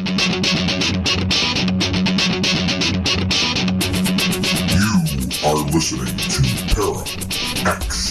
You are listening to Para X.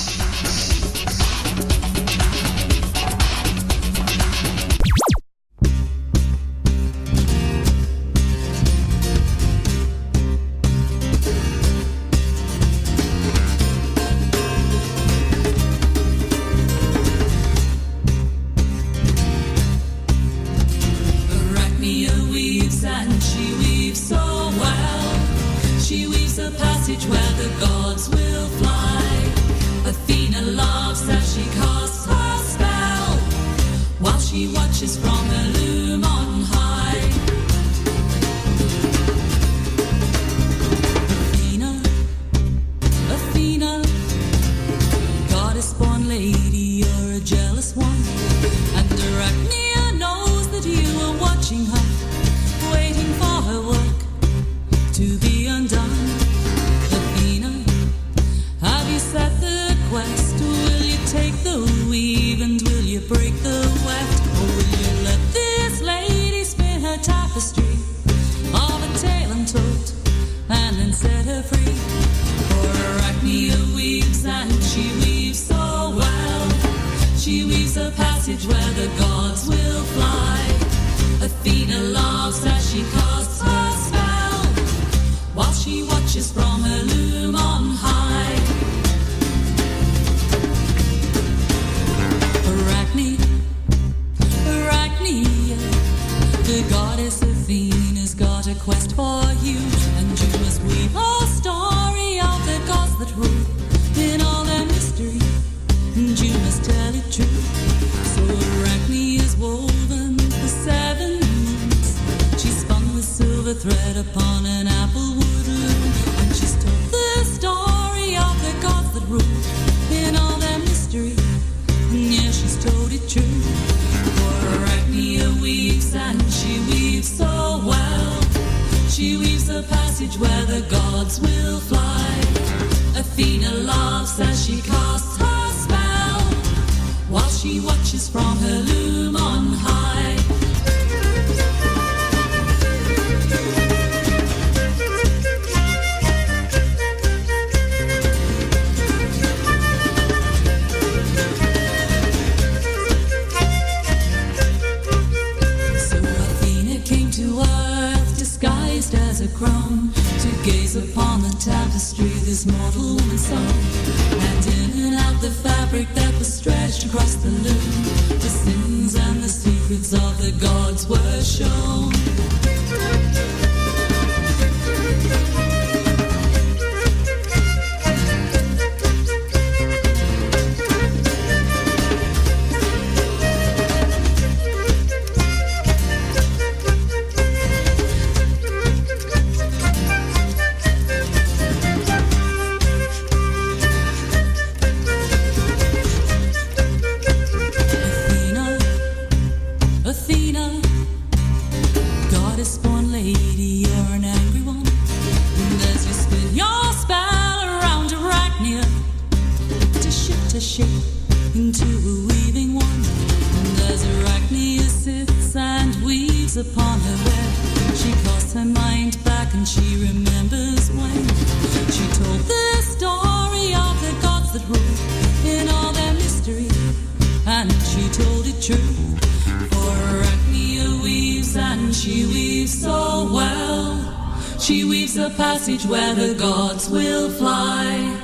Where the gods will fly.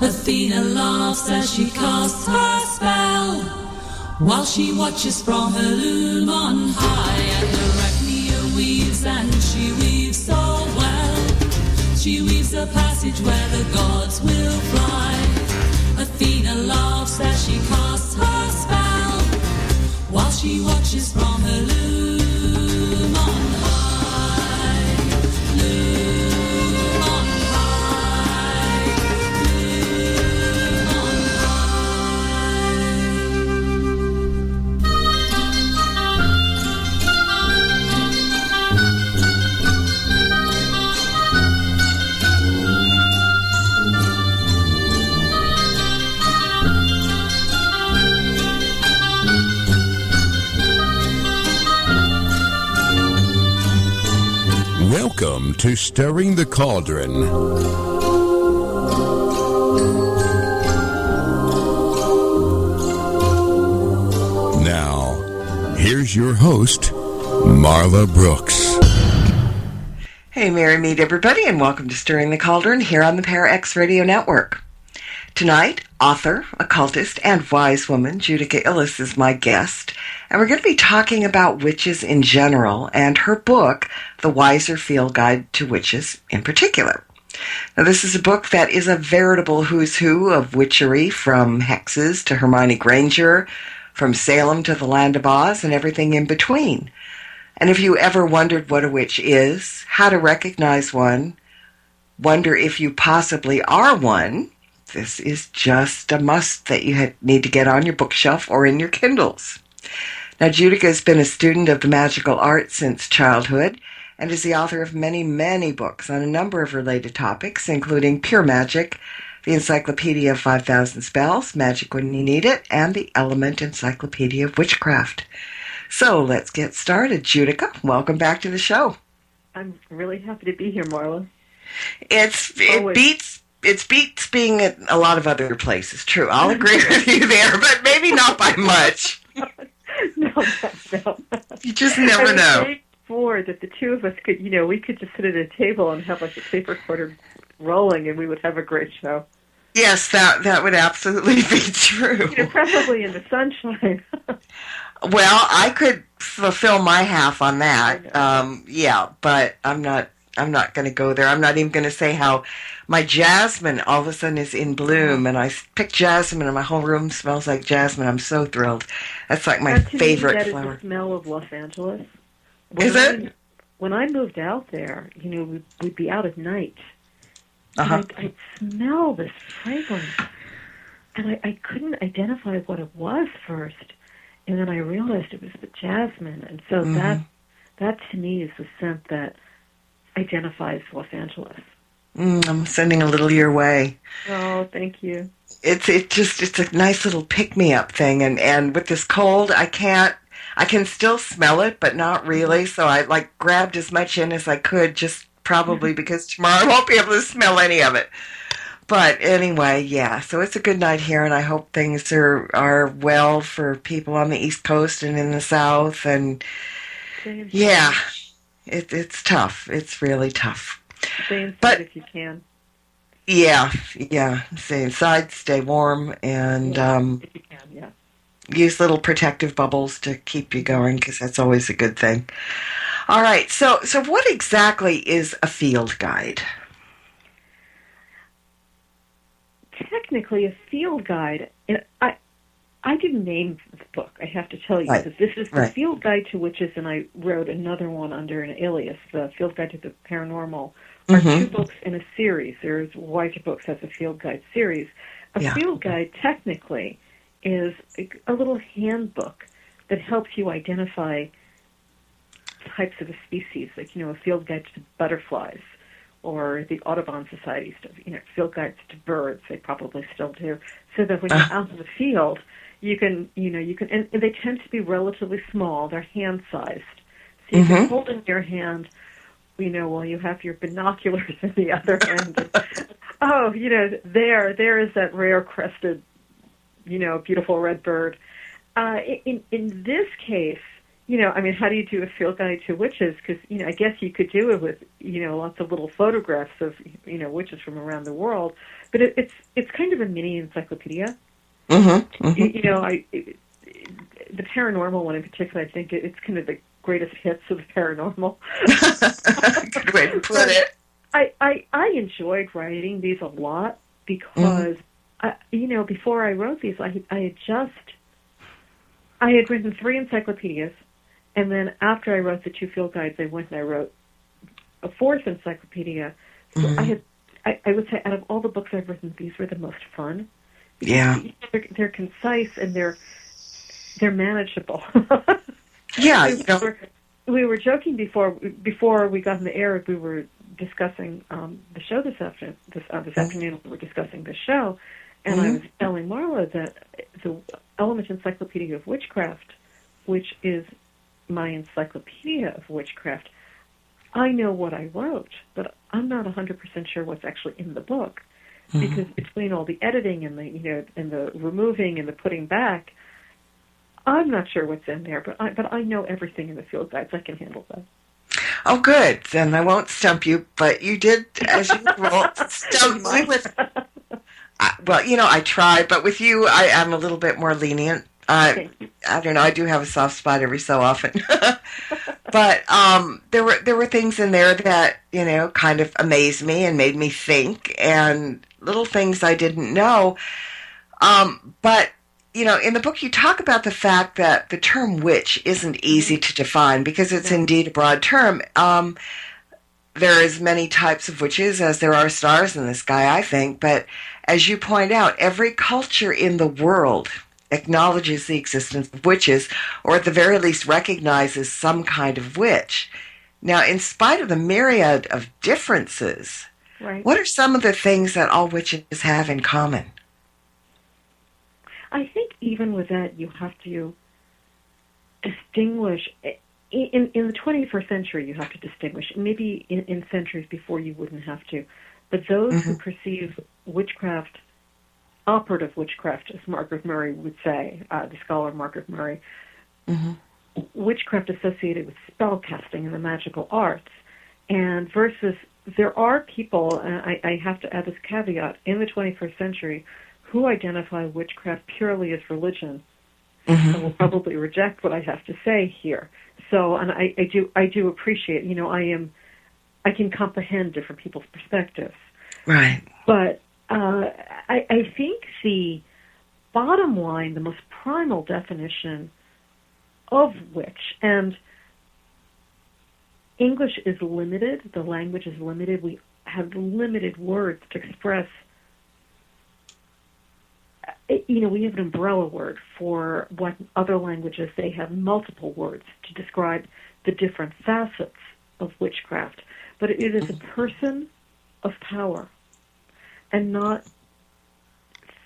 Athena laughs as she casts her spell, while she watches from her loom on high. And Arachnia weaves, and she weaves so well. She weaves a passage where the gods will fly. Athena laughs as she casts her spell, while she watches from her loom on high. Loom on high. Loom on high. Welcome to Stirring the Cauldron. Now, here's your host, Marla Brooks. Hey, Merry Meet everybody, and welcome to Stirring the Cauldron here on the Para-X Radio Network. Tonight, author, occultist, and wise woman Judika is my guest, and we're going to be talking about witches in general and her book, The Weiser Field Guide to Witches in particular. Now, this is a book that is a veritable who's who of witchery, from hexes to Hermione Granger, from Salem to the Land of Oz, and everything in between. And if you ever wondered what a witch is, how to recognize one, wonder if you possibly are one, this is just a must that you need to get on your bookshelf or in your Kindles. Now, Judika has been a student of the magical arts since childhood and is the author of many, many books on a number of related topics, including Pure Magic, the Encyclopedia of 5,000 Spells, Magic When You Need It, and the Element Encyclopedia of Witchcraft. So let's get started. Judika, welcome back to the show. I'm really happy to be here, Marla. It beats being at a lot of other places. True, I'll agree with you there, but maybe not by much. No. You just never know. I'm bored that the two of us could, we could just sit at a table and have like a tape recorder rolling, and we would have a great show. Yes, that would absolutely be true. Preferably in the sunshine. Well, I could fulfill my half on that. But I'm not going to go there. I'm not even going to say how my jasmine all of a sudden is in bloom, and I picked jasmine, and my whole room smells like jasmine. I'm so thrilled. That's like my favorite flower. That is the smell of Los Angeles. Is it? When I moved out there, we'd be out at night. Uh-huh. And I'd smell this fragrance, and I couldn't identify what it was first. And then I realized it was the jasmine, and so that to me is the scent that identifies Los Angeles. I'm sending a little your way. Oh, thank you. It's a nice little pick-me-up thing, and with this cold, I can still smell it, but not really. So I grabbed as much in as I could, just probably because tomorrow I won't be able to smell any of it. But anyway, yeah, so it's a good night here, and I hope things are well for people on the East Coast and in the South. And yeah, it's tough. It's really tough. Stay inside if you can. Yeah. Stay inside, stay warm, and if you can, yeah. Use little protective bubbles to keep you going, because that's always a good thing. All right, so what exactly is a field guide? Technically, a field guide, and I didn't name the book, I have to tell you, because this is the Field Guide to Witches, and I wrote another one under an alias, the Field Guide to the Paranormal, are two books in a series. There's Weiser Books has a Field Guide series. A field guide, technically, is a little handbook that helps you identify types of a species, like, a field guide to butterflies, or the Audubon Society stuff, field guides to birds, they probably still do, so that when you're out in the field, you can, and they tend to be relatively small, they're hand-sized, so you can hold in your hand, while you have your binoculars in the other hand, there is that rare-crested, beautiful red bird. In this case, how do you do a field guide to witches? Because, I guess you could do it with, lots of little photographs of, witches from around the world. But it's kind of a mini encyclopedia. The paranormal one in particular, I think it's kind of the greatest hits of the paranormal. Good way to put it. I enjoyed writing these a lot because, before I wrote these, I had written 3 encyclopedias. And then after I wrote the 2 field guides, I went and I wrote a 4th encyclopedia. So I would say out of all the books I've written, these were the most fun. Yeah. They're concise and they're manageable. Yeah. We were joking before we got in the air. We were discussing the show this afternoon. This afternoon we were discussing the show, and I was telling Marla that the Element Encyclopedia of Witchcraft, which is my encyclopedia of witchcraft, I know what I wrote, but I'm not 100% sure what's actually in the book, because between all the editing and the removing and the putting back, I'm not sure what's in there. But I know everything in the field guides. I can handle that. Oh, good. Then I won't stump you, but you did, as usual, stump me with. Well, I try, but with you, I am a little bit more lenient. I don't know. I do have a soft spot every so often, but there were things in there that kind of amazed me and made me think, and little things I didn't know. But in the book, you talk about the fact that the term witch isn't easy to define because it's indeed a broad term. There is many types of witches, as there are stars in the sky, I think. But as you point out, every culture in the world acknowledges the existence of witches, or at the very least recognizes some kind of witch. Now, in spite of the myriad of differences, what are some of the things that all witches have in common? I think even with that, you have to distinguish. In the 21st century, you have to distinguish. Maybe in centuries before you wouldn't have to. But those who perceive witchcraft, operative witchcraft, as Margaret Murray would say, the scholar Margaret Murray, witchcraft associated with spellcasting and the magical arts, and versus there are people, and I have to add this caveat, in the 21st century who identify witchcraft purely as religion and will probably reject what I have to say here. So, and I do appreciate, I can comprehend different people's perspectives. Right. But I think the bottom line, the most primal definition of witch, and English is limited, the language is limited, we have limited words to express. We have an umbrella word for what other languages, they have multiple words to describe the different facets of witchcraft. But it is a person of power, and not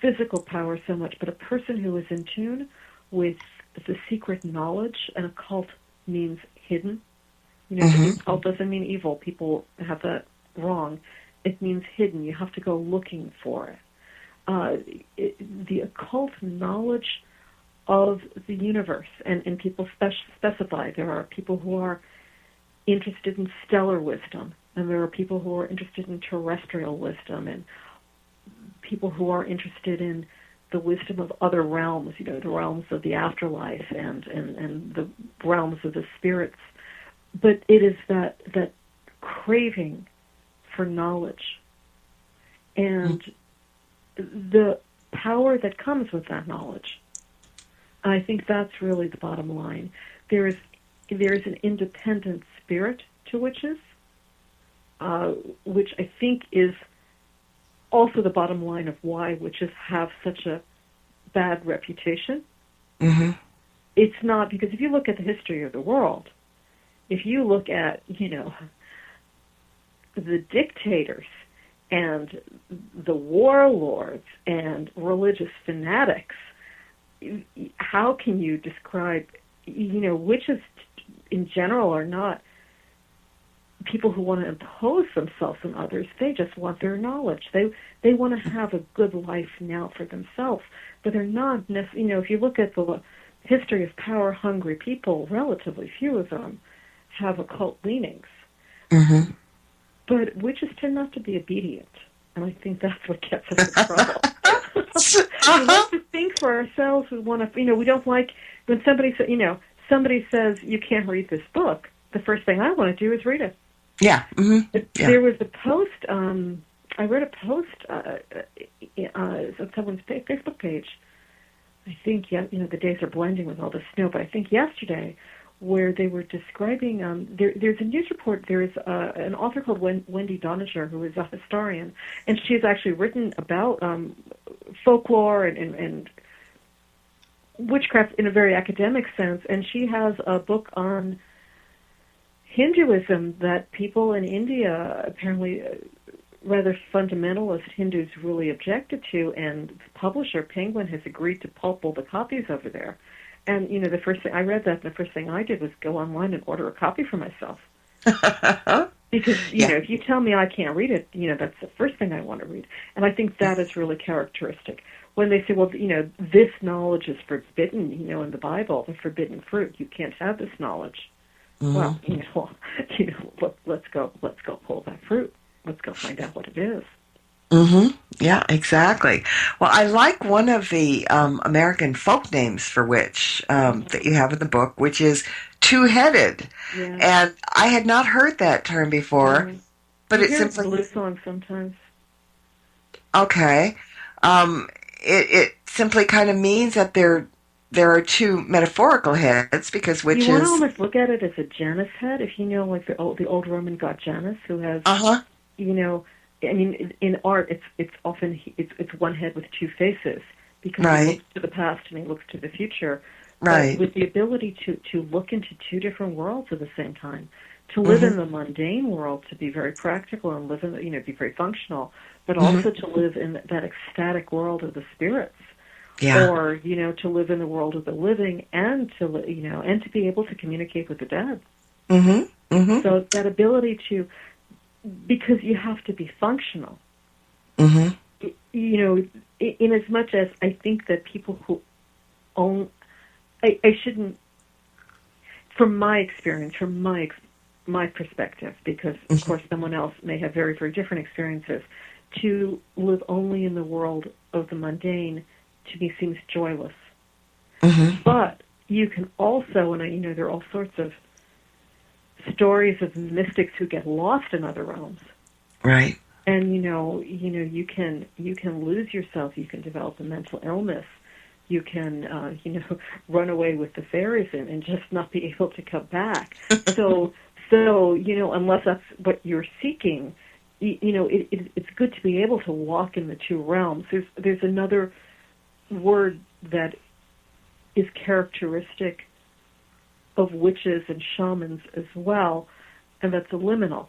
physical power so much, but a person who is in tune with the secret knowledge, and occult means hidden. Occult doesn't mean evil. People have that wrong. It means hidden. You have to go looking for it. The occult knowledge of the universe, and people specify there are people who are interested in stellar wisdom, and there are people who are interested in terrestrial wisdom, and people who are interested in the wisdom of other realms, the realms of the afterlife and the realms of the spirits. But it is that craving for knowledge and the power that comes with that knowledge. I think that's really the bottom line. There is an independent spirit to witches, which I think is also the bottom line of why witches have such a bad reputation. It's not because if you look at the history of the world, if you look at, the dictators and the warlords and religious fanatics, how can you describe, witches in general are not people who want to impose themselves on others. They just want their knowledge. They want to have a good life now for themselves, but they're not necessarily, if you look at the history of power-hungry people, relatively few of them have occult leanings. But witches tend not to be obedient, and I think that's what gets us in trouble. We like to think for ourselves. We want to, we don't like when somebody says you can't read this book. The first thing I want to do is read it. Yeah. There was a post. I read a post on someone's Facebook page. I think the days are blending with all the snow, but I think yesterday, where they were describing, there's a news report, there's an author called Wendy Doniger, who is a historian, and she's actually written about folklore and witchcraft in a very academic sense, and she has a book on Hinduism that people in India, apparently rather fundamentalist Hindus, really objected to, and the publisher, Penguin, has agreed to pulp all the copies over there. And, the first thing I read that, and the first thing I did was go online and order a copy for myself. Because, if you tell me I can't read it, that's the first thing I want to read. And I think that is really characteristic. When they say, well, this knowledge is forbidden, in the Bible, the forbidden fruit, you can't have this knowledge. Mm-hmm. Well, let's go pull that fruit. Let's go find out what it is. Mm-hmm. Yeah, exactly. Well, I like one of the American folk names for witch that you have in the book, which is two-headed. Yeah. And I had not heard that term before, but it's simply blue song sometimes. Okay, it simply kind of means that there are two metaphorical heads because witches. You want to almost look at it as a Janus head, if you know, like the old Roman god Janus, who has, I mean, in art, it's often it's one head with two faces because he looks to the past and he looks to the future. Right. But with the ability to look into two different worlds at the same time, to live in the mundane world, to be very practical and live in, be very functional, but also to live in that ecstatic world of the spirits. Yeah. Or, to live in the world of the living and to, and to be able to communicate with the dead. Mm-hmm. Mm-hmm. So that ability to, because you have to be functional. Mm-hmm. In as much as I think that people who own, I shouldn't, from my experience, from my perspective, because of course someone else may have very, very different experiences, to live only in the world of the mundane, to me seems joyless. Mm-hmm. But you can also, and there are all sorts of stories of mystics who get lost in other realms. Right. And you can lose yourself. You can develop a mental illness. You can run away with the fairies and just not be able to come back. So unless that's what you're seeking, it's good to be able to walk in the two realms. There's another word that is characteristic of witches and shamans as well, and that's a liminal,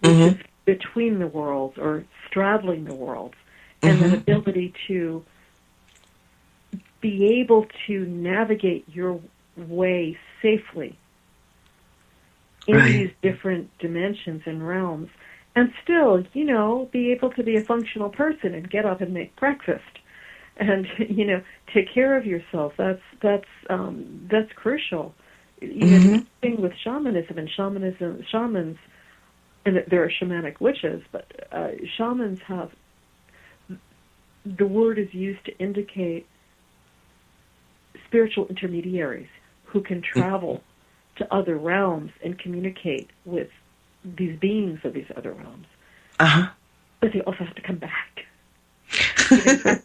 which is between the worlds or straddling the worlds, and that ability to be able to navigate your way safely in these different dimensions and realms, and still, be able to be a functional person and get up and make breakfast. And take care of yourself. That's crucial. The thing with shamanism and shamans, and there are shamanic witches, but shamans have, the word is used to indicate spiritual intermediaries who can travel to other realms and communicate with these beings of these other realms. But they also have to come back.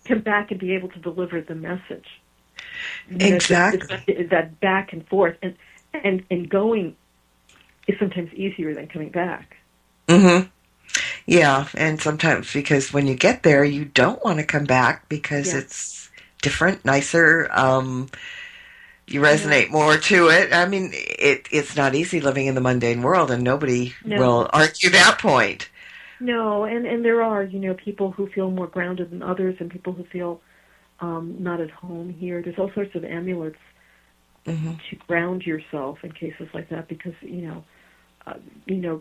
Come back and be able to deliver the message. Exactly. That back and forth, and going is sometimes easier than coming back. Mm-hmm. Yeah, and sometimes because when you get there, you don't want to come back because it's different, nicer. You resonate more to it. I mean, it's not easy living in the mundane world, and nobody will argue that point. No, and there are, people who feel more grounded than others and people who feel not at home here. There's all sorts of amulets to ground yourself in cases like that because,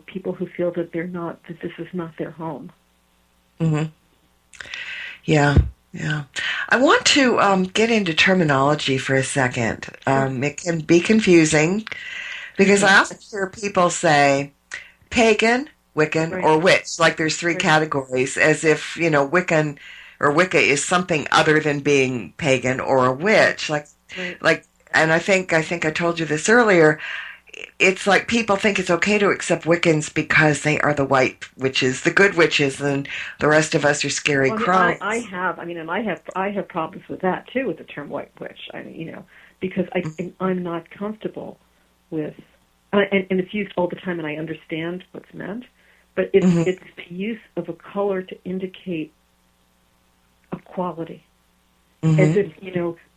people who feel that that this is not their home. Mm-hmm. Yeah. I want to get into terminology for a second. It can be confusing because I often hear people say pagan, Wiccan, or witch, like there's three categories, as if, Wiccan or Wicca is something other than being pagan or a witch. And I think I told you this earlier, it's like people think it's okay to accept Wiccans because they are the white witches, the good witches, and the rest of us are scary crows. I have problems with that too, with the term white witch. Because I'm not comfortable with, and it's used all the time, and I understand what's meant. But it's the use of a color to indicate a quality. As if,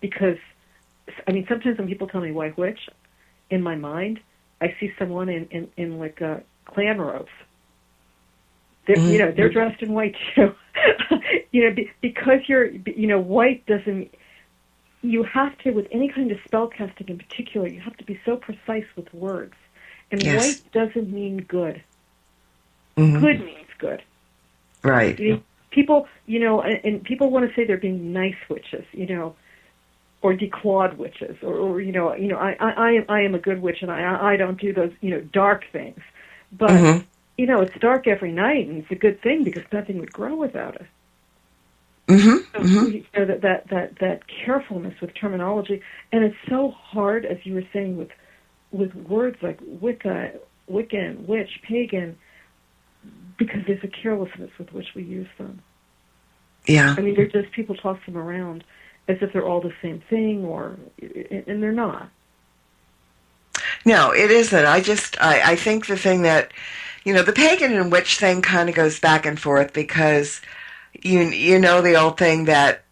because, sometimes when people tell me white witch, in my mind, I see someone in like a clan robes. They're dressed in white too. Because white doesn't, you have to, with any kind of spell casting in particular, you have to be so precise with words. And Yes. white doesn't mean good. Mm-hmm. Good means good. Right. People, and people want to say they're being nice witches, or declawed witches, or I am a good witch and I don't do those, dark things. But, Mm-hmm. It's dark every night, and it's a good thing because nothing would grow without it. Mm-hmm. So, that carefulness with terminology, and it's so hard, as you were saying, with words like Wicca, Wiccan, witch, pagan, because there's a carelessness with which we use them. Yeah. I mean, they're just, people toss them around as if they're all the same thing, and they're not. No, it isn't. I think the thing that, the pagan and witch thing kind of goes back and forth because you know the old thing that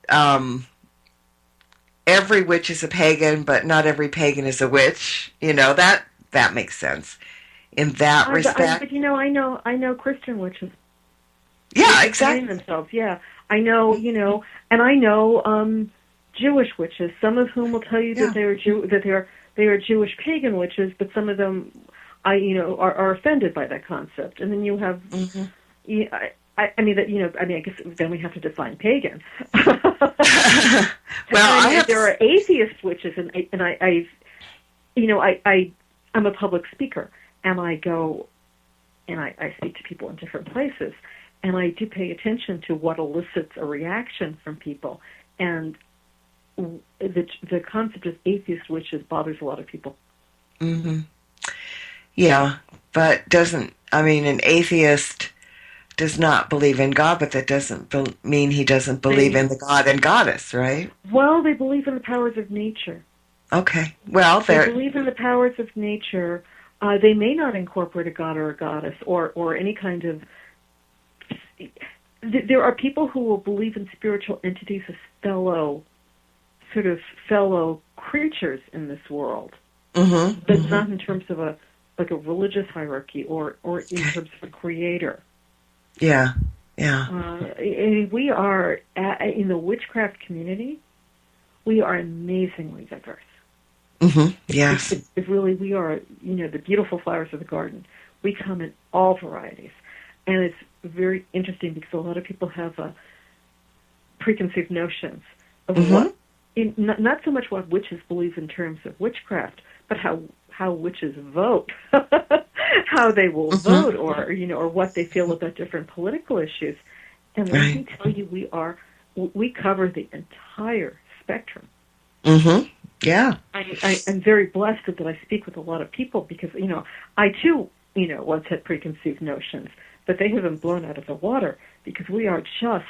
every witch is a pagan, but not every pagan is a witch. That makes sense in that respect. But I know Christian witches. Yeah, They exactly. themselves. Yeah, I know. And I know Jewish witches. Some of whom will tell you that they are Jewish pagan witches, but some of them, are offended by that concept. And then you have. Mm-hmm. I guess then we have to define pagan. Well, there are atheist witches, and I'm a public speaker, and I go and I speak to people in different places, and I do pay attention to what elicits a reaction from people, and the concept of atheist witches bothers a lot of people. Mm-hmm. Yeah, but an atheist does not believe in God, but that doesn't mean he doesn't believe in the God and Goddess, right? Well, they believe in the powers of nature. Okay. Well, they believe in the powers of nature. They may not incorporate a god or a goddess or any kind of... There are people who will believe in spiritual entities as fellow creatures in this world. Mm-hmm. But Mm-hmm. not in terms of a religious hierarchy or in terms of a creator. Yeah, yeah. We are, in the witchcraft community, we are amazingly diverse. Mm-hmm. Yes. It really, we are, the beautiful flowers of the garden. We come in all varieties. And it's very interesting because a lot of people have preconceived notions of not so much what witches believe in terms of witchcraft, but how witches vote, how they will vote, or what they feel about different political issues. And let me tell you, we cover the entire spectrum. Mm-hmm. Yeah. I'm very blessed that I speak with a lot of people because, I too, once had preconceived notions, but they have been blown out of the water because we are just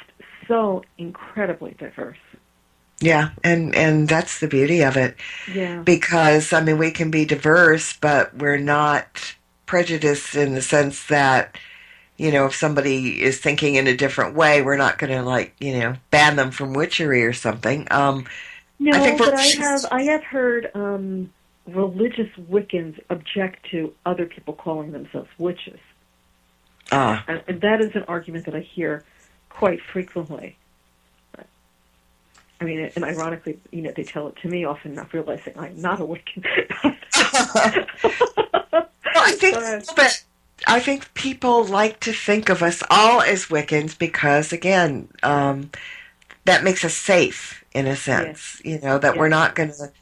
so incredibly diverse. Yeah, and that's the beauty of it. Yeah. Because, we can be diverse, but we're not prejudiced in the sense that, if somebody is thinking in a different way, we're not going to, ban them from witchery or something. No, but I have heard religious Wiccans object to other people calling themselves witches. And that is an argument that I hear quite frequently. And ironically, they tell it to me, often not realizing I'm not a Wiccan. I think people like to think of us all as Wiccans because, again, that makes us safe in a sense. That we're not going to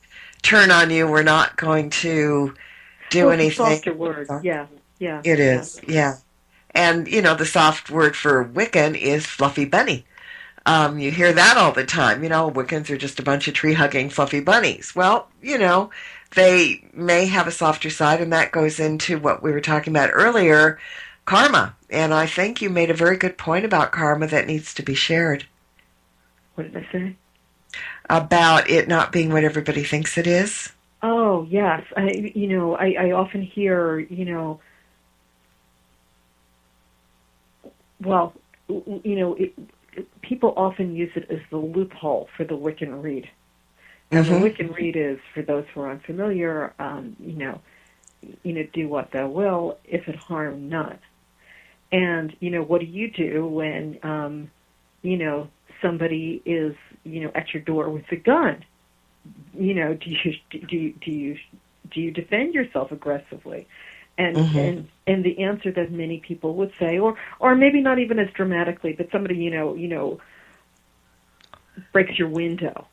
turn on you. We're not going to do anything. It's a softer word. Yeah. It is. Yeah. And the soft word for Wiccan is fluffy bunny. You hear that all the time. Wiccans are just a bunch of tree-hugging fluffy bunnies. Well, they may have a softer side, and that goes into what we were talking about earlier, karma. And I think you made a very good point about karma that needs to be shared. What did I say? About it not being what everybody thinks it is. Oh, yes. I often hear, people often use it as the loophole for the Wiccan Rede. And the Wiccan Rede is, for those who are unfamiliar, do what thou will, if it harm none. And, what do you do when, somebody is, at your door with a gun? Do you defend yourself aggressively? And Mm-hmm. and the answer that many people would say, or maybe not even as dramatically, but somebody breaks your window,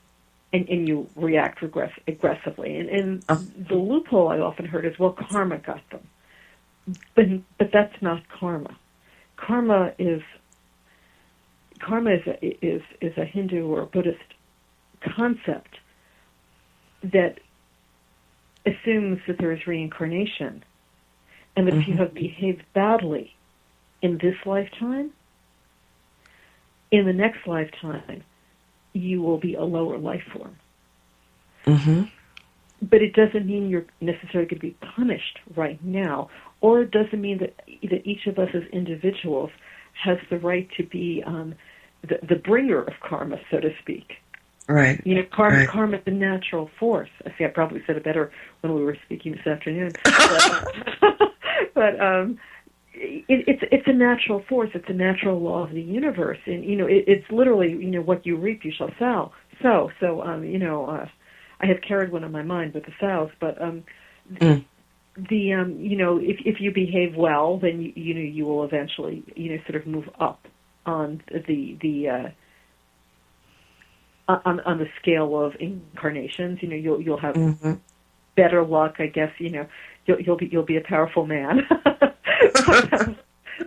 and you react aggressively. And the loophole I often heard is, well, karma got them, but that's not karma. Karma is a Hindu or a Buddhist concept that assumes that there is reincarnation, and that if you have behaved badly in this lifetime, in the next lifetime, you will be a lower life form. Mm-hmm. But it doesn't mean you're necessarily going to be punished right now, or it doesn't mean that each of us as individuals has the right to be the bringer of karma, so to speak. Right. Karma is a natural force. I see, I probably said it better when we were speaking this afternoon. But it's a natural force. It's a natural law of the universe, and it's literally what you reap, you shall sow. I have carried one on my mind with the sows, but if you behave well, then you will eventually sort of move up on on the scale of incarnations. You'll have better luck, I guess. You'll be a powerful man.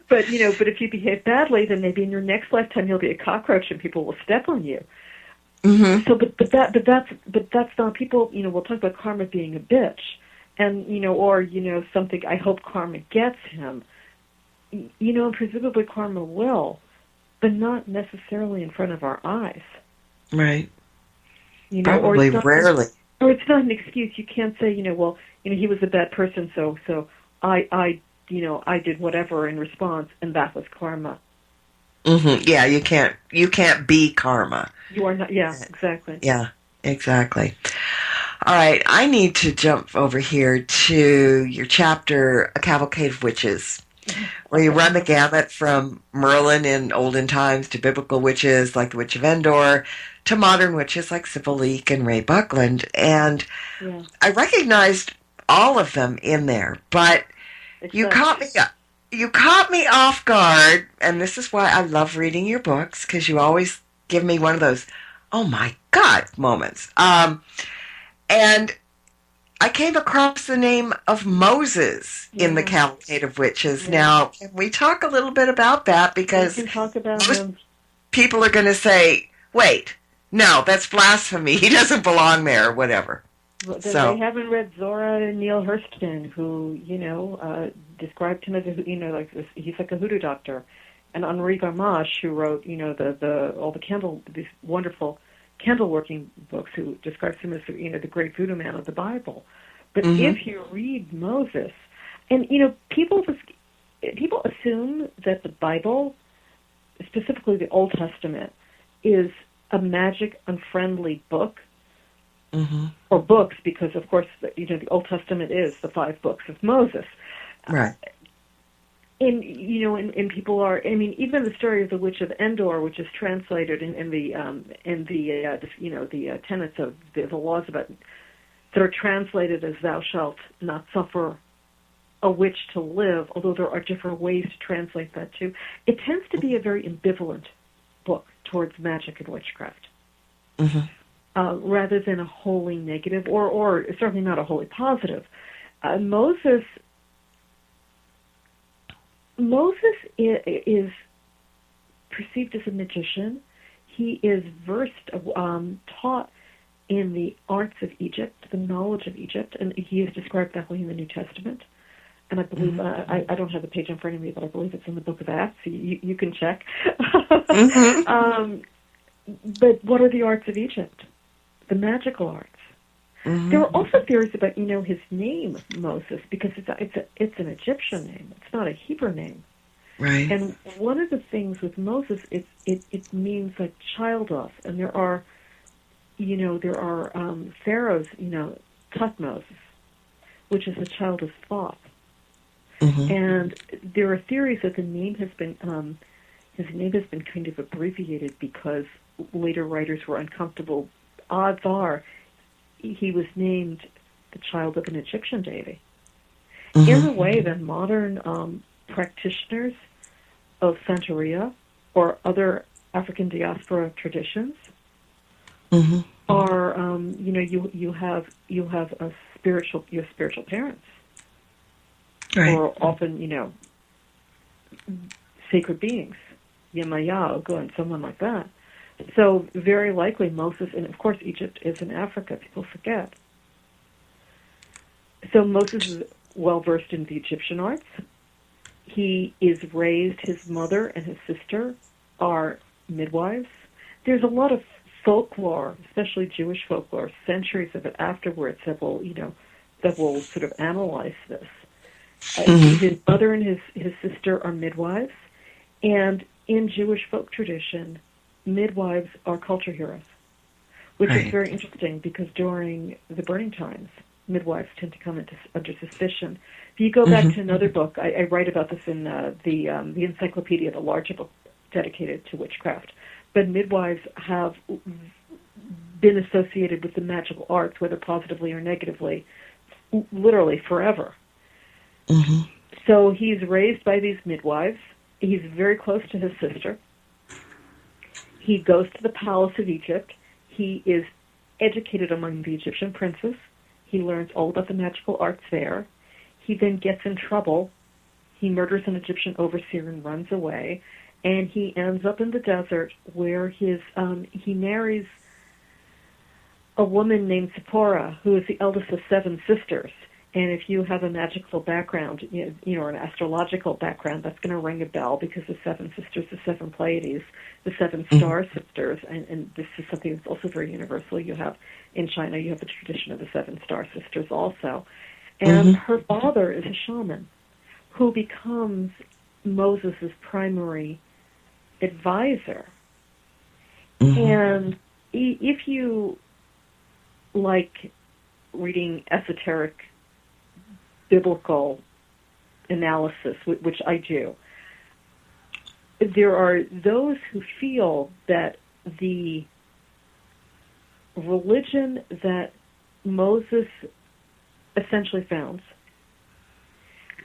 But if you behave badly, then maybe in your next lifetime you'll be a cockroach and people will step on you. Mm-hmm. So, but that's not, people. We'll talk about karma being a bitch, and or something. I hope karma gets him. Presumably karma will, but not necessarily in front of our eyes. Right. Probably rarely. Or it's not an excuse. You can't say, he was a bad person, so I did whatever in response, and that was karma. Mm-hmm. Yeah, you can't be karma. You are not. Yeah, exactly. Yeah, exactly. All right, I need to jump over here to your chapter, A Cavalcade of Witches, where you run the gamut from Merlin in olden times to biblical witches like the Witch of Endor to modern witches like Sybil Leek and Ray Buckland. And I recognized all of them in there, but you caught me off guard, and this is why I love reading your books, because you always give me one of those, oh my God, moments. And I came across the name of Moses in the Cavalcade of Witches. Now, can we talk a little bit about that? Because we can talk about most people are going to say, wait, no, that's blasphemy. He doesn't belong there, or whatever. Well, they haven't read Zora and Neil Hurston, who, described him as he's like a hoodoo doctor, and Henri Garmache, who wrote, these wonderful candle working books, who describes him as the great voodoo man of the Bible. But if you read Moses, and people assume that the Bible, specifically the Old Testament, is a magic, unfriendly book. Or books, because of course the Old Testament is the 5 books of Moses, right? And and people are. I mean, even the story of the Witch of Endor, which is translated in the tenets of the laws about that are translated as "Thou shalt not suffer a witch to live," although there are different ways to translate that too. It tends to be a very ambivalent book towards magic and witchcraft. Rather than a wholly negative, or certainly not a wholly positive. Moses is perceived as a magician. He is taught in the arts of Egypt, the knowledge of Egypt, and he is described that way in the New Testament. And I believe, I don't have the page in front of me, but I believe it's in the Book of Acts. So you can check. But what are the arts of Egypt? The magical arts. There are also theories about his name Moses, because it's an Egyptian name. It's not a Hebrew name. Right. And one of the things with Moses, it means like child of, and there are pharaohs, Tutmos, which is the child of Thoth. And there are theories that his name has been kind of abbreviated because later writers were uncomfortable. Odds are he was named the child of an Egyptian deity. in the way that modern practitioners of Santeria or other African diaspora traditions are, you have a spiritual, you have spiritual parents, Right. or often, sacred beings, Yemaya, Ogo, and someone like that. So very likely Moses, and of course Egypt is in Africa, people forget. So Moses is well versed in the Egyptian arts. He is raised, his mother and his sister are midwives. There's a lot of folklore, especially Jewish folklore, centuries of it afterwards that will, that will sort of analyze this. His mother and his sister are midwives, and in Jewish folk tradition, midwives are culture heroes, which is very interesting because during the burning times, midwives tend to come under suspicion. If you go back to another book, I write about this in the encyclopedia, the larger book dedicated to witchcraft. But midwives have been associated with the magical arts, whether positively or negatively, literally forever. So he's raised by these midwives. He's very close to his sister. He goes to the palace of Egypt. He is educated among the Egyptian princes. He learns all about the magical arts there. He then gets in trouble. He murders an Egyptian overseer and runs away. And he ends up in the desert where he marries a woman named Zipporah, who is the eldest of 7 sisters. And if you have a magical background, or an astrological background, that's going to ring a bell because the 7 sisters, the 7 Pleiades, the 7 star sisters, and this is something that's also very universal. You have, in China, you have the tradition of the 7 star sisters also. And her father is a shaman who becomes Moses' primary advisor. And if you like reading esoteric biblical analysis, which I do, there are those who feel that the religion that Moses essentially founds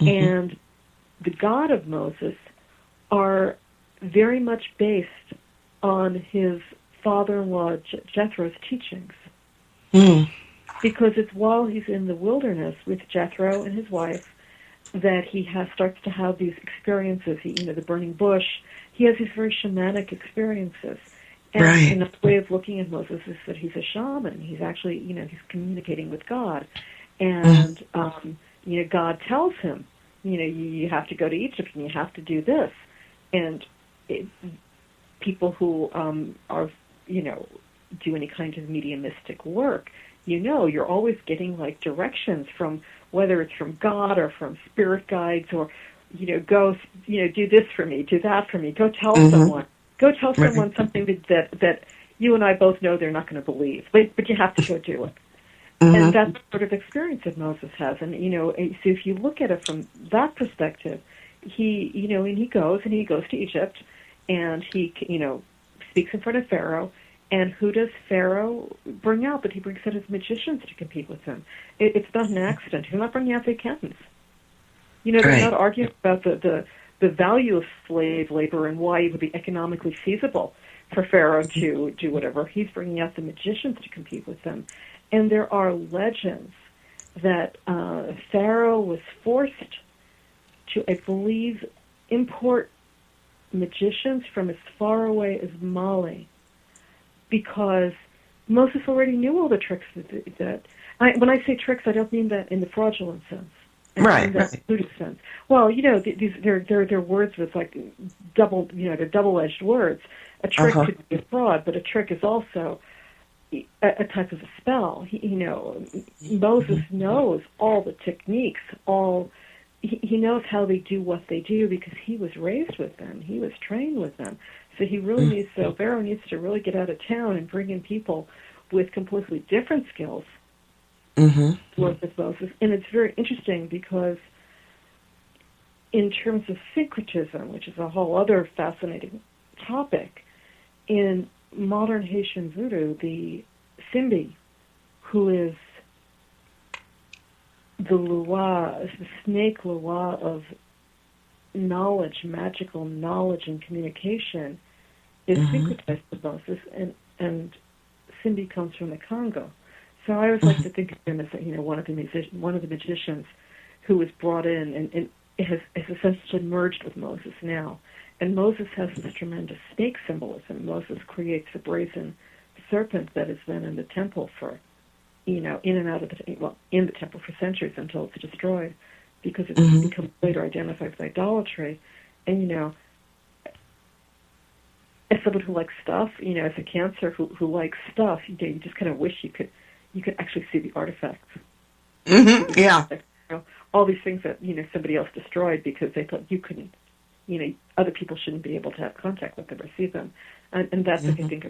and the God of Moses are very much based on his father-in-law Jethro's teachings. Because it's while he's in the wilderness with Jethro and his wife that he starts to have these experiences. The burning bush. He has these very shamanic experiences. And the way of looking at Moses is that he's a shaman. He's actually, he's communicating with God. And, God tells him, you have to go to Egypt and you have to do this. And people who are, do any kind of mediumistic work, you're always getting like directions from, whether it's from God or from spirit guides, or go do this for me, do that for me, go tell someone, something that you and I both know they're not going to believe, but you have to go do it. And that's the sort of experience that Moses has. And so if you look at it from that perspective, he and he goes to Egypt, and he speaks in front of Pharaoh. And who does Pharaoh bring out? But he brings out his magicians to compete with him. It's not an accident. He's not bringing out the accountants. They're not arguing about the value of slave labor and why it would be economically feasible for Pharaoh to do whatever. He's bringing out the magicians to compete with them. And there are legends that Pharaoh was forced to, I believe, import magicians from as far away as Mali, because Moses already knew all the tricks that when I say tricks, I don't mean that in the fraudulent sense. I mean that in the Buddhist sense. Well, they're words with like they're double-edged words. A trick could be a fraud, but a trick is also a type of a spell. Moses knows all the techniques, he knows how they do what they do because he was raised with them. He was trained with them. So he really Pharaoh needs to really get out of town and bring in people with completely different skills to work with Moses. And it's very interesting because in terms of syncretism, which is a whole other fascinating topic, in modern Haitian voodoo, the Simbi, who is the Lua, the snake Lua of knowledge, magical knowledge and communication, is syncretized with Moses, and Cindy comes from the Congo. So I always like to think of him as, one of the magicians who was brought in and has essentially merged with Moses now. And Moses has this tremendous snake symbolism. Moses creates the brazen serpent that is then in the temple for, in and out of in the temple for centuries until it's destroyed, because it's become later identified with idolatry. And, as someone who likes stuff, as a Cancer who likes stuff, you just kind of wish you could actually see the artifacts. Yeah. All these things that, somebody else destroyed because they thought you couldn't, other people shouldn't be able to have contact with them or see them. And that's, I think,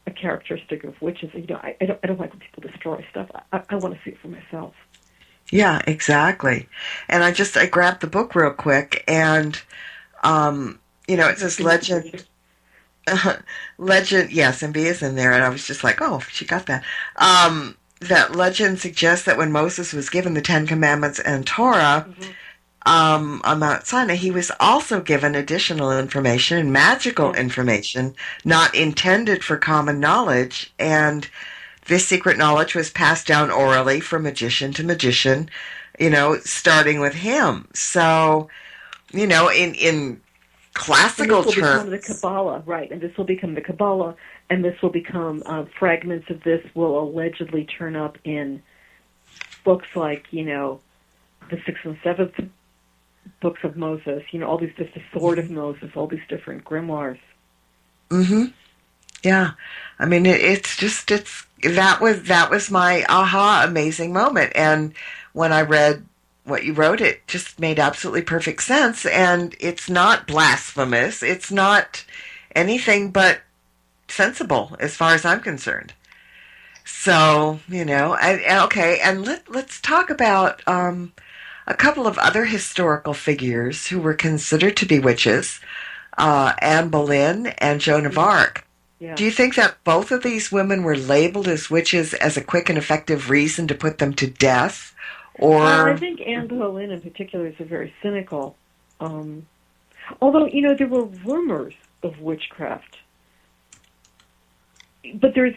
a characteristic of witches. I don't like when people destroy stuff. I want to see it for myself. Yeah, exactly. And I grabbed the book real quick, and, it says legend. Legend, yes, and B is in there, and I was just like, oh, she got that. That legend suggests that when Moses was given the Ten Commandments and Torah on Mount Sinai, he was also given additional information, magical information, not intended for common knowledge, and this secret knowledge was passed down orally from magician to magician, starting with him. So, in classical terms, this will become the Kabbalah, right? And this will become the Kabbalah, and this will become fragments of this will allegedly turn up in books like, the 6th and 7th books of Moses. All these, the Sword of Moses, all these different grimoires. Yeah, I mean, that was my aha, amazing moment, and when I read what you wrote, it just made absolutely perfect sense, and it's not blasphemous. It's not anything but sensible as far as I'm concerned. So, okay, and let's talk about a couple of other historical figures who were considered to be witches, Anne Boleyn and Joan of Arc. Yeah. Do you think that both of these women were labeled as witches as a quick and effective reason to put them to death? Or I think Anne Boleyn in particular is very cynical. Although, there were rumors of witchcraft. But there is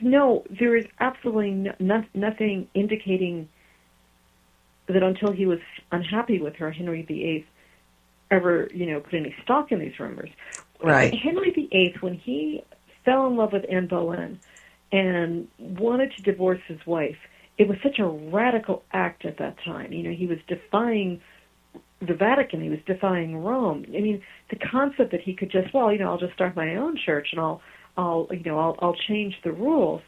absolutely nothing indicating that until he was unhappy with her, Henry VIII ever, put any stock in these rumors. Right. Henry VIII, when he fell in love with Anne Boleyn and wanted to divorce his wife, it was such a radical act at that time. He was defying the Vatican. He was defying Rome. I mean, the concept that he could just, I'll just start my own church and I'll change the rules.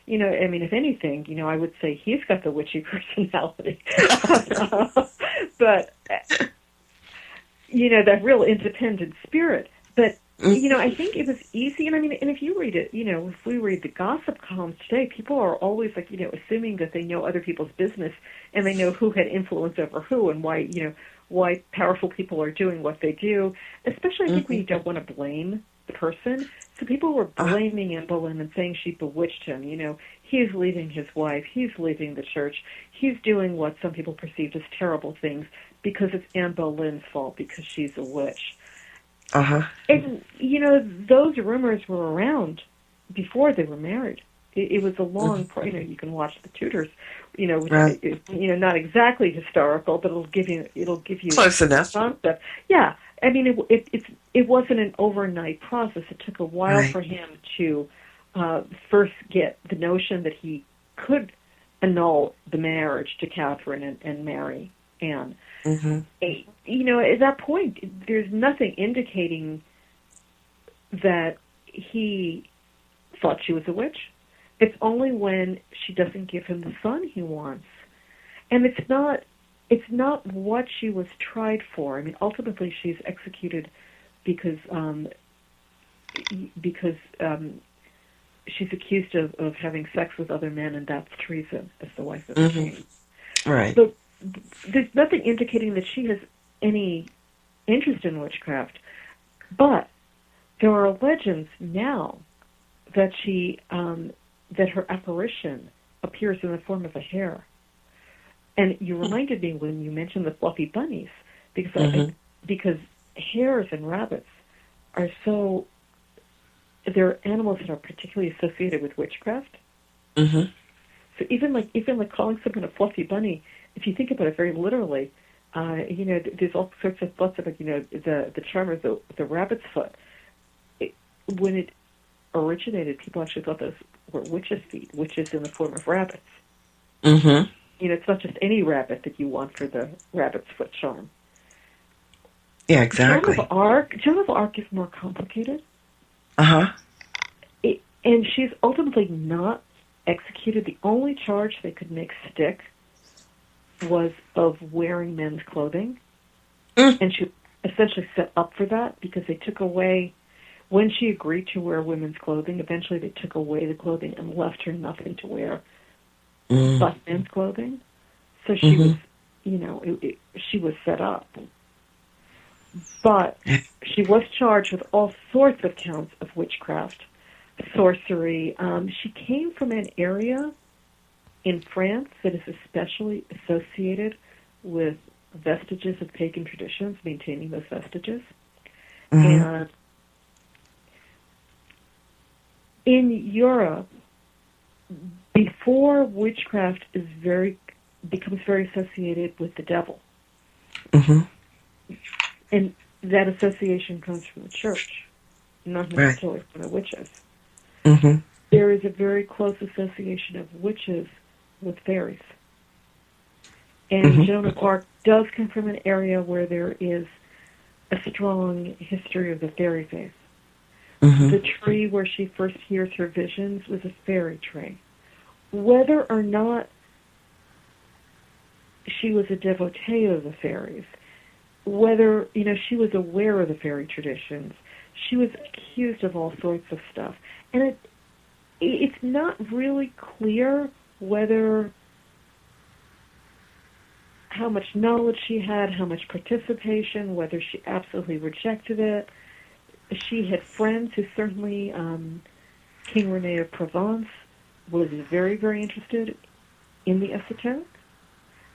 If anything, I would say he's got the witchy personality. But, that real independent spirit. But, I think it was easy. And if you read it, if we read the gossip columns today, people are always assuming that they know other people's business and they know who had influence over who and why powerful people are doing what they do. Especially, I think, when you don't want to blame the person. So people were blaming Anne Boleyn and saying she bewitched him. He's leaving his wife. He's leaving the church. He's doing what some people perceived as terrible things because it's Anne Boleyn's fault because she's a witch. And, those rumors were around before they were married. It was a long, you can watch The Tudors, which right. is, not exactly historical, but it'll give you close enough. Concept. Yeah. It wasn't an overnight process. It took a while for him to first get the notion that he could annul the marriage to Catherine and marry Anne. At that point, there's nothing indicating that he thought she was a witch. It's only when she doesn't give him the son he wants. And it's not what she was tried for. Ultimately she's executed because she's accused of having sex with other men, and that's treason as the wife of the king. Right. So there's nothing indicating that she has any interest in witchcraft. But there are legends now that that her apparition appears in the form of a hare. And you reminded me when you mentioned the fluffy bunnies, because because hares and rabbits are they're animals that are particularly associated with witchcraft. Mm-hmm. So even like calling someone a fluffy bunny, if you think about it very literally, there's all sorts of thoughts about, the charm of the rabbit's foot. When it originated, people actually thought those were witches' feet, witches in the form of rabbits. Mm-hmm. It's not just any rabbit that you want for the rabbit's foot charm. Yeah, exactly. Joan of Arc is more complicated. Uh-huh. And she's ultimately not executed. The only charge they could make stick was of wearing men's clothing. And she essentially set up for that because they took away, when she agreed to wear women's clothing, eventually they took away the clothing and left her nothing to wear but men's clothing. So she was, she was set up. But she was charged with all sorts of counts of witchcraft, sorcery. She came from an area in France that is especially associated with vestiges of pagan traditions, maintaining those vestiges. And in Europe, before witchcraft becomes very associated with the devil, and that association comes from the church, not necessarily from the witches. There is a very close association of witches with fairies. And Joan of Arc does come from an area where there is a strong history of the fairy faith. The tree where she first hears her visions was a fairy tree. Whether or not she was a devotee of the fairies, whether, she was aware of the fairy traditions, she was accused of all sorts of stuff. And it's not really clear how much knowledge she had, how much participation, whether she absolutely rejected it. She had friends who certainly, King Rene of Provence was very, very interested in the esoteric.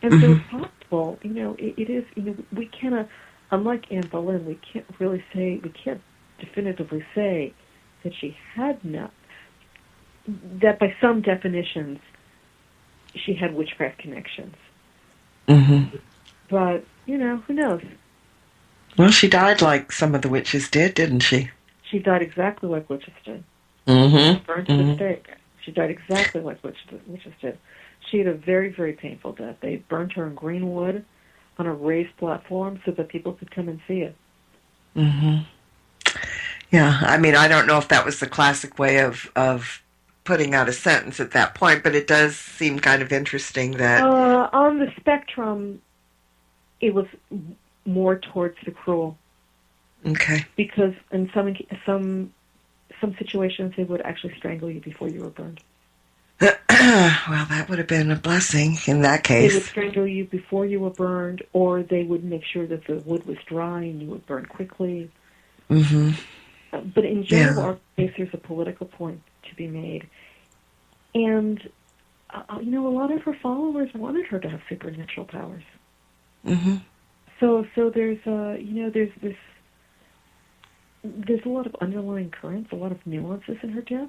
And so it's possible, it is, we cannot, unlike Anne Boleyn, we can't definitively say that she had not, that by some definitions, she had witchcraft connections. But, who knows? Well, she died like some of the witches did, didn't she? She died exactly like witches did. Burned to the stake. She died exactly like witches did. She had a very, very painful death. They burned her in green wood on a raised platform so that people could come and see it. Yeah, I mean, I don't know if that was the classic way of putting out a sentence at that point, but it does seem kind of interesting that... on the spectrum, it was more towards the cruel. Okay. Because in some situations, they would actually strangle you before you were burned. Well, that would have been a blessing in that case. They would strangle you before you were burned, or they would make sure that the wood was dry and you would burn quickly. But in Joan of Arc's case, there's a political point to be made. And, a lot of her followers wanted her to have supernatural powers. So there's there's a lot of underlying currents, a lot of nuances in her death.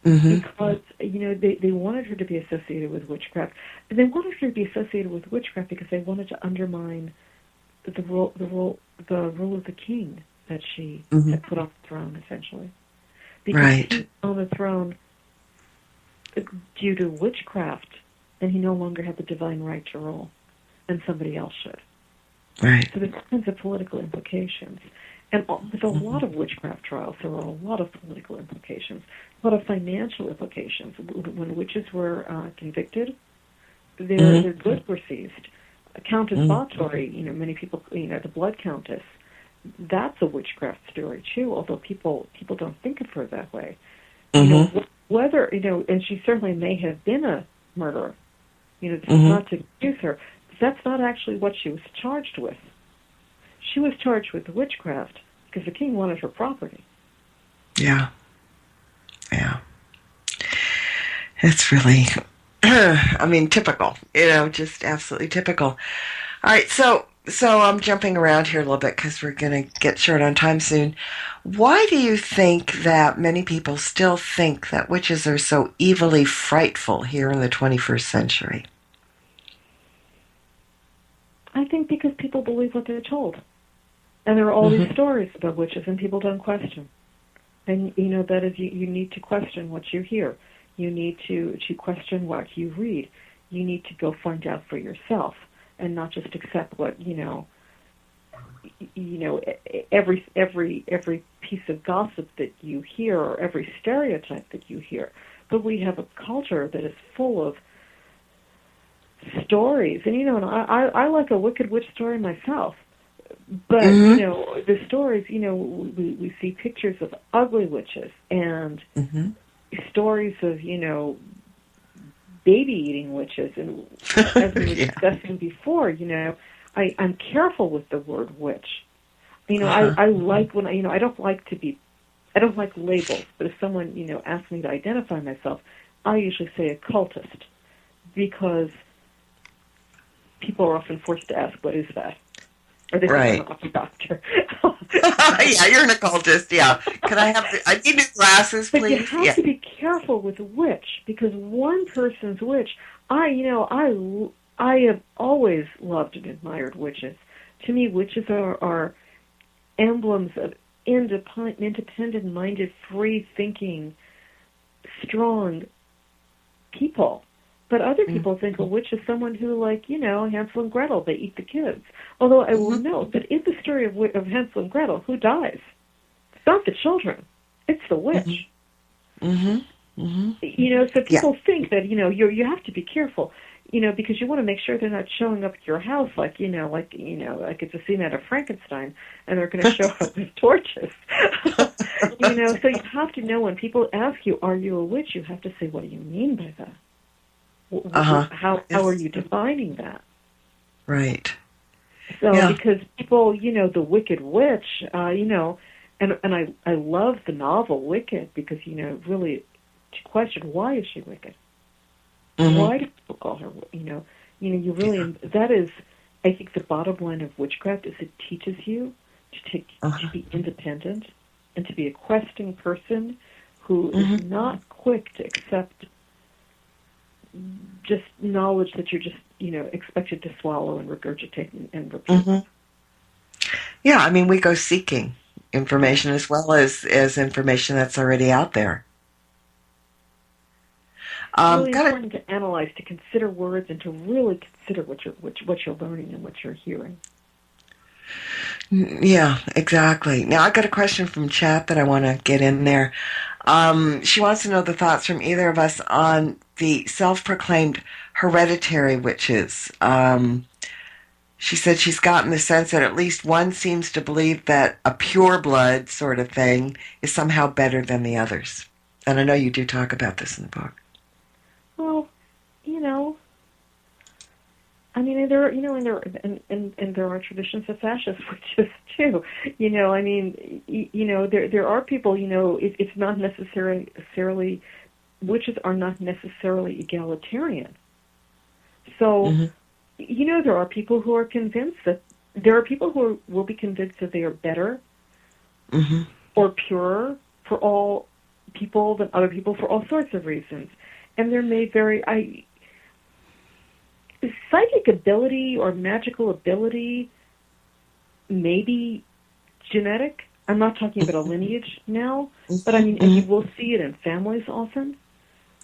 Because, they wanted her to be associated with witchcraft. They wanted her to be associated with witchcraft because they wanted to undermine the rule of the king that she had put on the throne, essentially. Because he was on the throne due to witchcraft, and he no longer had the divine right to rule, and somebody else should. Right. So there's all kinds of political implications. And with a lot of witchcraft trials, there were a lot of political implications, a lot of financial implications. When witches were convicted, their goods were seized. Countess Bathory, many people, the Blood Countess, that's a witchcraft story too, although people don't think of her that way. Whether, and she certainly may have been a murderer, this is not to accuse her, but that's not actually what she was charged with. She was charged with witchcraft because the king wanted her property. Yeah. It's really I mean, typical, just absolutely typical. All right, so I'm jumping around here a little bit because we're going to get short on time soon. Why do you think that many people still think that witches are so evilly frightful here in the 21st century? I think because people believe what they're told. And there are all these stories about witches, and people don't question. And, that is, you need to question what you hear. You need to question what you read. You need to go find out for yourself and not just accept what, every piece of gossip that you hear or every stereotype that you hear. But we have a culture that is full of stories. And, and I like a wicked witch story myself. But, the stories, we see pictures of ugly witches and stories of, baby-eating witches. And as we were discussing before, I'm careful with the word witch. I like when I don't like labels, but if someone, asks me to identify myself, I usually say occultist because people are often forced to ask, what is that? Or they think I'm a doctor. Yeah, you're an occultist, yeah. Could I need new glasses, please? But you have to be careful with witch, because one person's witch, I have always loved and admired witches. To me, witches are emblems of independent-minded, free-thinking, strong people. But other people think a witch is someone who, Hansel and Gretel, they eat the kids. Although I will note that in the story of Hansel and Gretel, who dies? It's not the children. It's the witch. So people think that, you have to be careful, because you want to make sure they're not showing up at your house like it's a scene out of Frankenstein, and they're going to show up with torches. So you have to know when people ask you, are you a witch? You have to say, what do you mean by that? How are you defining that? Right. So because people, the Wicked Witch, and I love the novel Wicked because, really to question, why is she wicked? Why do people call her, you really, that is, I think the bottom line of witchcraft is it teaches you to be independent and to be a questing person who is not quick to accept just knowledge that you're just, expected to swallow and regurgitate and repeat. Yeah, I mean, we go seeking information as well as information that's already out there. It's really important to analyze, to consider words, and to really consider what you're learning and what you're hearing. Yeah, exactly. Now, I got a question from chat that I want to get in there. She wants to know the thoughts from either of us on the self-proclaimed hereditary witches. She said she's gotten the sense that at least one seems to believe that a pure blood sort of thing is somehow better than the others. And I know you do talk about this in the book. Well, I mean, there are traditions of fascist witches too. There are people. It's not necessarily witches are not necessarily egalitarian. So, there are people who are convinced that there are people who will be convinced that they are better or purer for all people than other people for all sorts of reasons, and they're made very. Psychic ability or magical ability may be genetic. I'm not talking about a lineage now, but I mean, and you will see it in families often.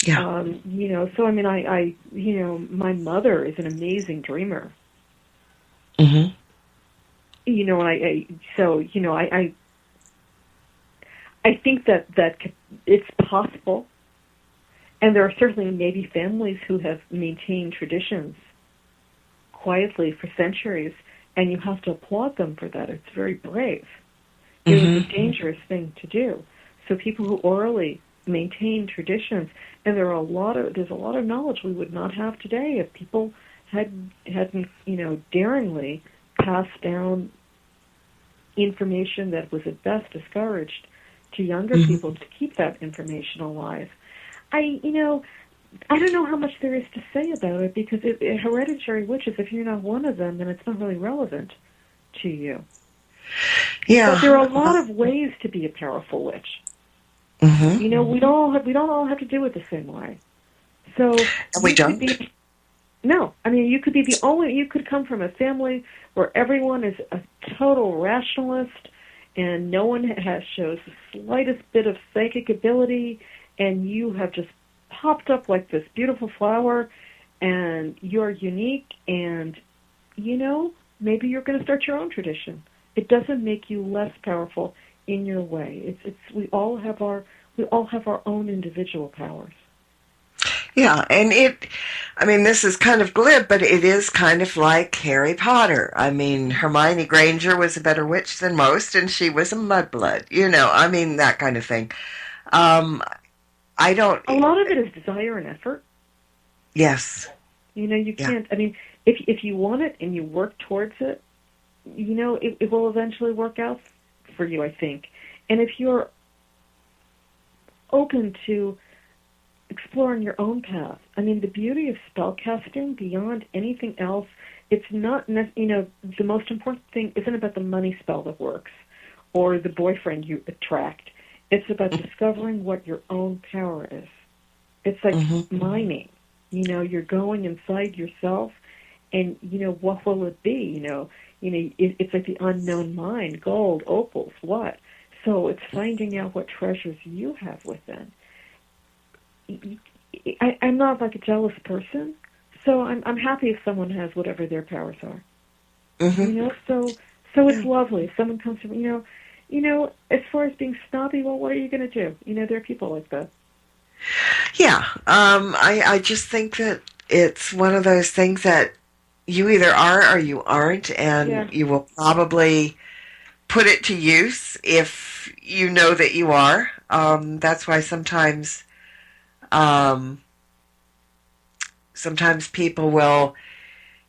Yeah. So I mean, I my mother is an amazing dreamer. And I think that it's possible, and there are certainly maybe families who have maintained traditions quietly for centuries, and you have to applaud them for that. It's very brave. It is a dangerous thing to do. So people who orally maintain traditions, and there's a lot of knowledge we would not have today if people hadn't daringly passed down information that was at best discouraged to younger people to keep that information alive. I don't know how much there is to say about it, because hereditary witches, if you're not one of them, then it's not really relevant to you. Yeah. But there are a lot of ways to be a powerful witch. Mm-hmm. You know, we don't all have to do it the same way. So we don't. No, I mean, you could come from a family where everyone is a total rationalist and no one shows the slightest bit of psychic ability, and you have just popped up like this beautiful flower, and you're unique, and, you know, maybe you're going to start your own tradition. It doesn't make you less powerful in your way. We all have our own individual powers. Yeah, and this is kind of glib, but it is kind of like Harry Potter. I mean, Hermione Granger was a better witch than most, and she was a mudblood, that kind of thing. I don't... A lot of it is desire and effort. Yes. You can't... I mean, if you want it and you work towards it, it will eventually work out for you, I think. And if you're open to exploring your own path, I mean, the beauty of spellcasting, beyond anything else, it's not, the most important thing isn't about the money spell that works or the boyfriend you attract. It's about discovering what your own power is. It's like mining. You're going inside yourself, and, what will it be? It's like the unknown mine, gold, opals, what? So it's finding out what treasures you have within. I'm not like a jealous person, so I'm happy if someone has whatever their powers are. Mm-hmm. So it's lovely. If someone comes to me, as far as being snobby, well, what are you going to do? There are people like that. Yeah, I just think that it's one of those things that you either are or you aren't, and you will probably put it to use if you know that you are. That's why sometimes people will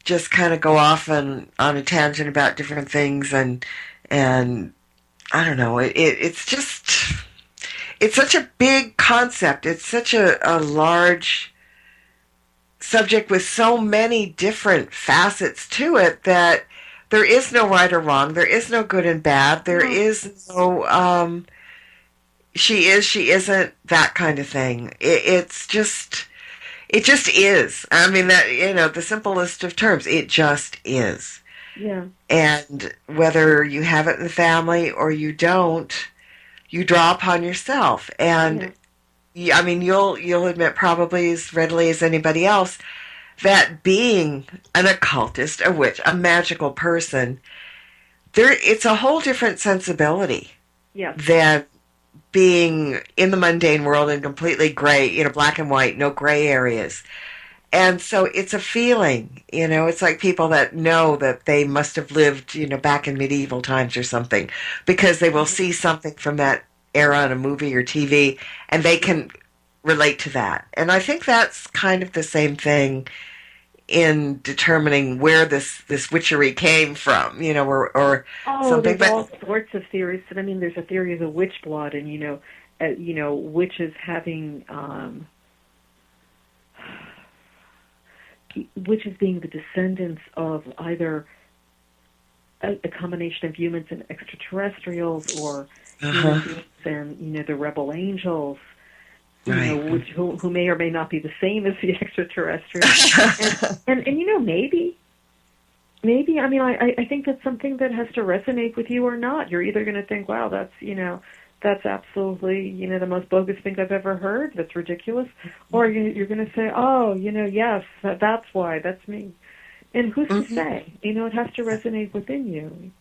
just kind of go off on a tangent about different things, and I don't know, it's such a big concept. It's such a large subject with so many different facets to it that there is no right or wrong. There is no good and bad. There is no she is, she isn't, that kind of thing. It just is. I mean, that, the simplest of terms, it just is. Yeah. And whether you have it in the family or you don't, you draw upon yourself. And you'll admit probably as readily as anybody else that being an occultist, a witch, a magical person, it's a whole different sensibility than being in the mundane world and completely gray, black and white, no gray areas. And so it's a feeling, it's like people that know that they must have lived, back in medieval times or something, because they will see something from that era in a movie or TV, and they can relate to that. And I think that's kind of the same thing in determining where this witchery came from, or something. There's all sorts of theories. I mean, there's a theory of the witch blood, and witches having witches being the descendants of either a combination of humans and extraterrestrials, or humans and the rebel angels. Who may or may not be the same as the extraterrestrials. and maybe, I mean, I think that's something that has to resonate with you or not. You're either going to think, wow, that's absolutely, the most bogus thing I've ever heard, that's ridiculous, or you're going to say, oh, yes, that's why, that's me. And who's to say? It has to resonate within you.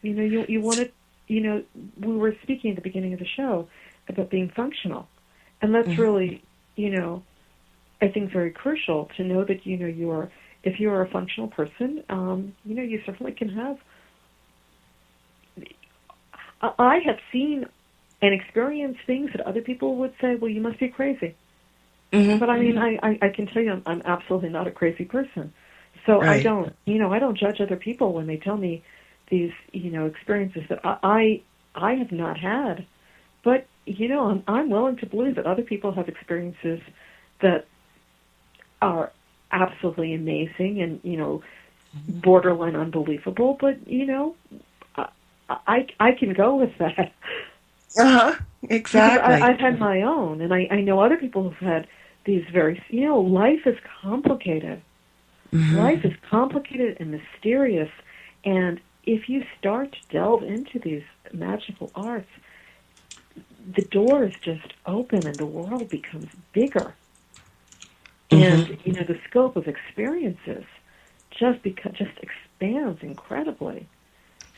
You want to, we were speaking at the beginning of the show about being functional. And that's really, I think very crucial to know that, if you are a functional person, you certainly can have. I have seen and experienced things that other people would say, well, you must be crazy. But I mean, I can tell you I'm absolutely not a crazy person. So I don't judge other people when they tell me these, experiences that I have not had. But, I'm willing to believe that other people have experiences that are absolutely amazing and, borderline unbelievable, but, I can go with that. Exactly. I've had my own, and I know other people who've had these very, life is complicated. Mm-hmm. Life is complicated and mysterious, and if you start to delve into these magical arts, the doors just open and the world becomes bigger. Mm-hmm. And, the scope of experiences just expands incredibly.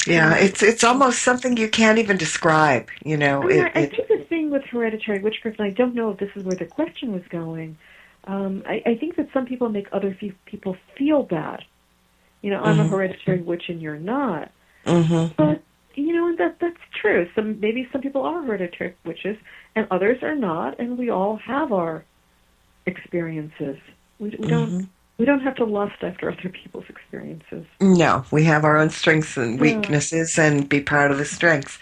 Yeah, it's almost something you can't even describe, I think the thing with hereditary witchcraft, and I don't know if this is where the question was going, I think that some people make other people feel bad. I'm a hereditary witch and you're not. Mm-hmm. But, and that's true. Maybe some people are hereditary witches and others are not, and we all have our experiences. We don't have to lust after other people's experiences. No, we have our own strengths and weaknesses, and be proud of the strengths.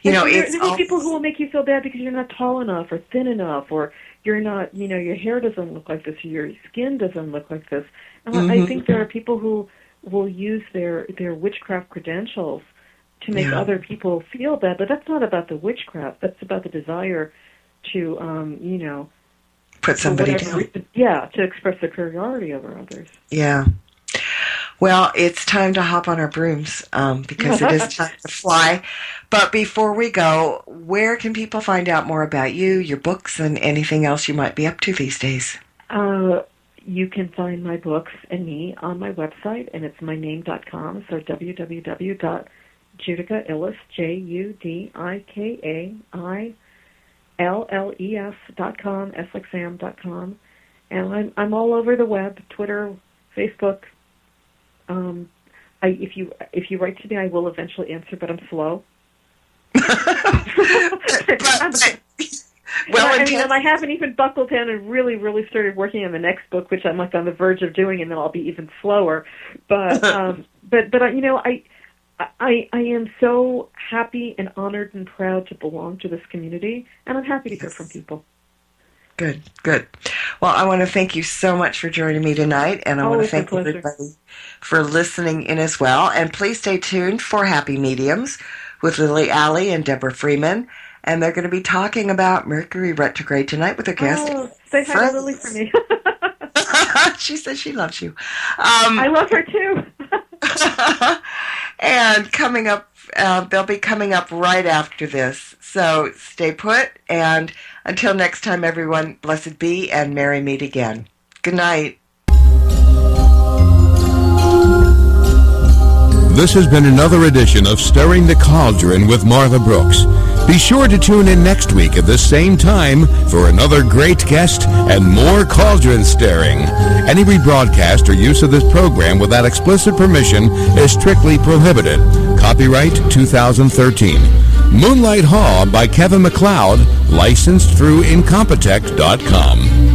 There are people who will make you feel bad because you're not tall enough or thin enough, or you're not, your hair doesn't look like this, or your skin doesn't look like this. And I think there are people who will use their witchcraft credentials to make other people feel bad, but that's not about the witchcraft. That's about the desire to, put somebody down. To express superiority over others. Yeah. Well, it's time to hop on our brooms because it is time to fly. But before we go, where can people find out more about you, your books, and anything else you might be up to these days? You can find my books and me on my website, and it's myname.com, so www.judikaillis, JUDIKAILLES.com, SXAM.com, and I'm all over the web, Twitter, Facebook. If you write to me, I will eventually answer, but I'm slow. And I haven't even buckled down and really, really started working on the next book, which I'm like on the verge of doing, and then I'll be even slower. But I am so happy and honored and proud to belong to this community, and I'm happy to hear from people. Good. Well, I want to thank you so much for joining me tonight, and I want to thank everybody for listening in as well. And please stay tuned for Happy Mediums with Lily Alley and Deborah Freeman, and they're going to be talking about Mercury retrograde tonight with their guest. Say hi to Lily for me. She says she loves you. I love her too. And coming up, they'll be coming up right after this. So stay put, and until next time, everyone, blessed be, and merry meet again. Good night. This has been another edition of Stirring the Cauldron with Martha Brooks. Be sure to tune in next week at the same time for another great guest and more cauldron stirring. Any rebroadcast or use of this program without explicit permission is strictly prohibited. Copyright 2013. Moonlight Hall by Kevin MacLeod, licensed through Incompetech.com.